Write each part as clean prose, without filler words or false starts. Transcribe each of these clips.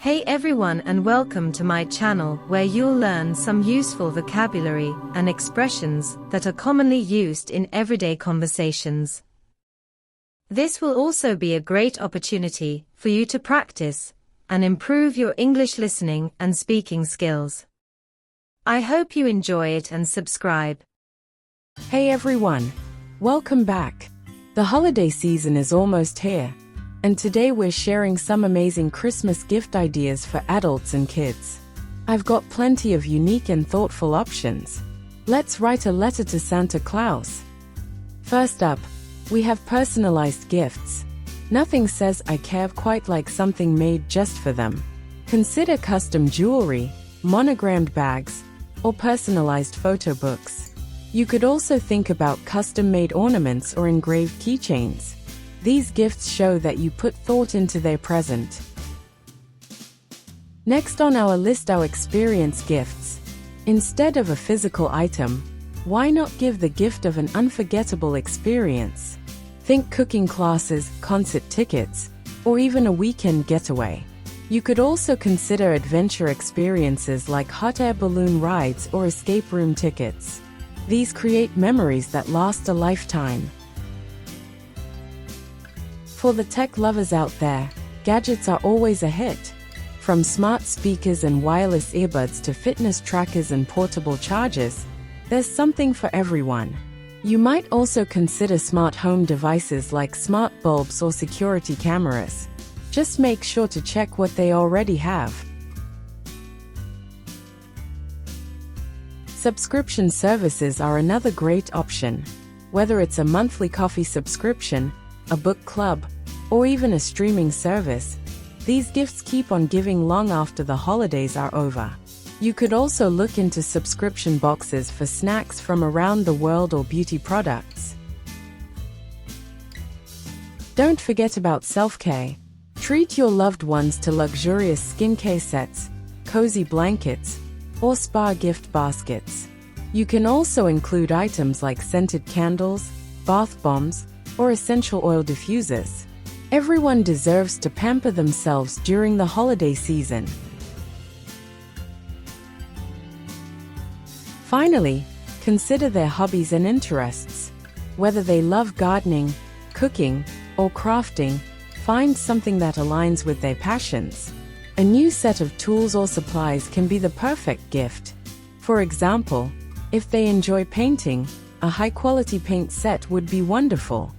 Hey everyone, and welcome to my channel where you'll learn some useful vocabulary and expressions that are commonly used in everyday conversations. This will also be a great opportunity for you to practice and improve your English listening and speaking skills. I hope you enjoy it and subscribe. Hey everyone, welcome back. The holiday season is almost here, and today we're sharing some amazing Christmas gift ideas for adults and kids. I've got plenty of unique and thoughtful options. Let's write a letter to Santa Claus. First up, we have personalized gifts. Nothing says I care quite like something made just for them. Consider custom jewelry, monogrammed bags, or personalized photo books. You could also think about custom-made ornaments or engraved keychains. These gifts show that you put thought into their present. Next on our list are experience gifts. Instead of a physical item, why not give the gift of an unforgettable experience? Think cooking classes, concert tickets, or even a weekend getaway. You could also consider adventure experiences like hot air balloon rides or escape room tickets. These create memories that last a lifetime. For the tech lovers out there, gadgets are always a hit. From smart speakers and wireless earbuds to fitness trackers and portable chargers, there's something for everyone. You might also consider smart home devices like smart bulbs or security cameras. Just make sure to check what they already have. Subscription services are another great option. Whether it's a monthly coffee subscription, a book club, or even a streaming service, these gifts keep on giving long after the holidays are over. You could also look into subscription boxes for snacks from around the world or beauty products. Don't forget about self-care. Treat your loved ones to luxurious skincare sets, cozy blankets, or spa gift baskets. You can also include items like scented candles, bath bombs, or essential oil diffusers. Everyone deserves to pamper themselves during the holiday season. Finally, consider their hobbies and interests. Whether they love gardening, cooking, or crafting, find something that aligns with their passions. A new set of tools or supplies can be the perfect gift. For example, if they enjoy painting, a high-quality paint set would be wonderful.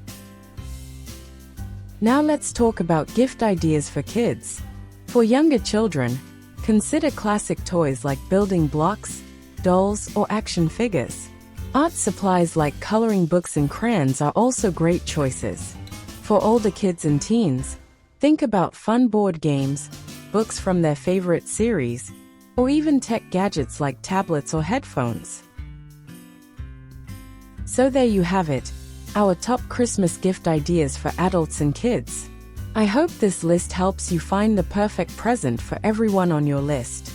Now let's talk about gift ideas for kids. For younger children, consider classic toys like building blocks, dolls, or action figures. Art supplies like coloring books and crayons are also great choices. For older kids and teens, think about fun board games, books from their favorite series, or even tech gadgets like tablets or headphones. So there you have it, our top Christmas gift ideas for adults and kids. I hope this list helps you find the perfect present for everyone on your list.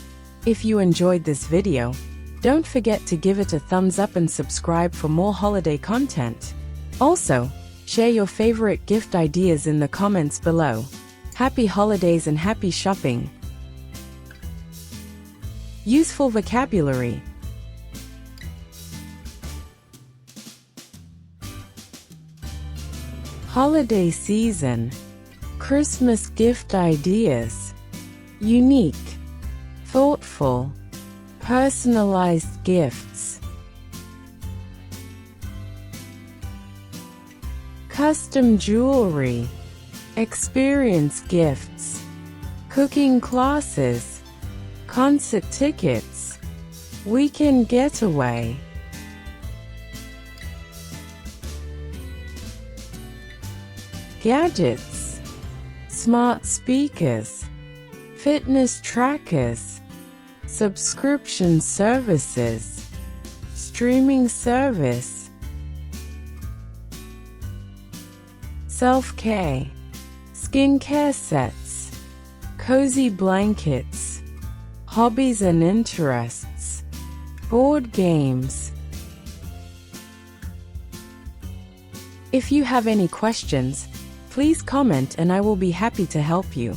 If you enjoyed this video, don't forget to give it a thumbs up and subscribe for more holiday content. Also, share your favorite gift ideas in the comments below. Happy holidays and happy shopping! Useful vocabulary. Holiday season. Christmas gift ideas. Unique. Thoughtful. Personalized gifts. Custom jewelry. Experience gifts. Cooking classes. Concert tickets. Weekend getaway. Gadgets. Smart speakers. Fitness trackers. Subscription services. Streaming service. Self-care. Skincare sets. Cozy blankets. Hobbies and interests. Board games. If you have any questions, please comment and I will be happy to help you.